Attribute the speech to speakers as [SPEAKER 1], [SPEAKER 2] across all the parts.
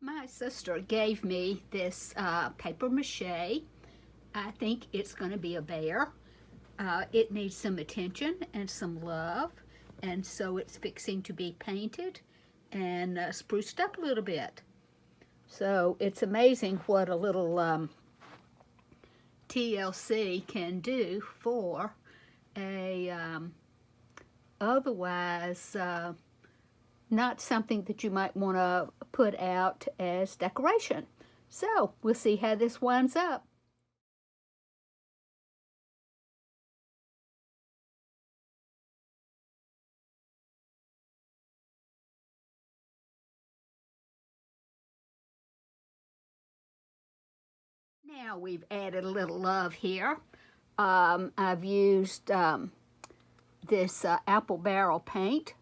[SPEAKER 1] My sister gave me this paper mache. I think it's going to be a bear. It needs some attention and some love, and so it's fixing to be painted and spruced up a little bit. So it's amazing what a little TLC can do for a otherwise not something that you might want to put out as decoration. So we'll see how this winds up. Now we've added a little love here. I've used this apple barrel paint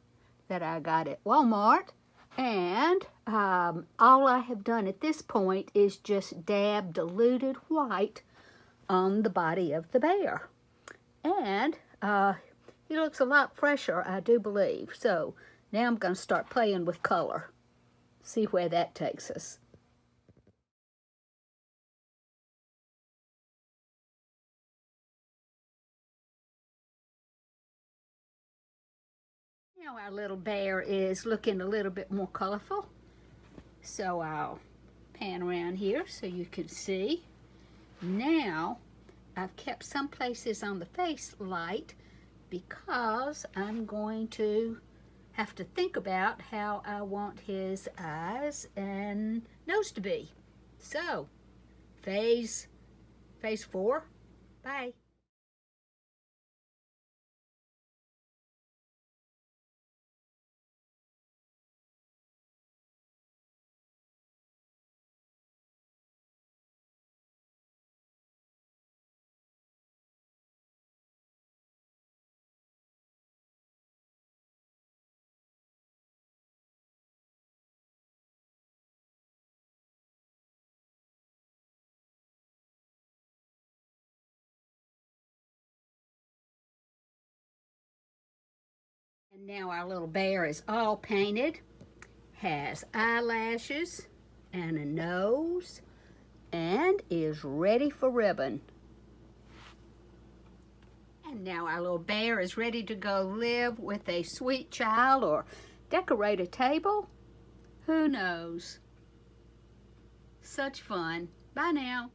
[SPEAKER 1] that I got at Walmart, and all I have done at this point is just dab diluted white on the body of the bear, and he looks a lot fresher, I do believe. So now I'm going to start playing with color, see where that takes us. Now our little bear is looking a little bit more colorful, so I'll pan around here so you can see. Now I've kept some places on the face light because I'm going to have to think about how I want his eyes and nose to be. So, phase 4, bye. And now our little bear is all painted, has eyelashes and a nose, and is ready for ribbon. And now our little bear is ready to go live with a sweet child or decorate a table. Who knows? Such fun. Bye now.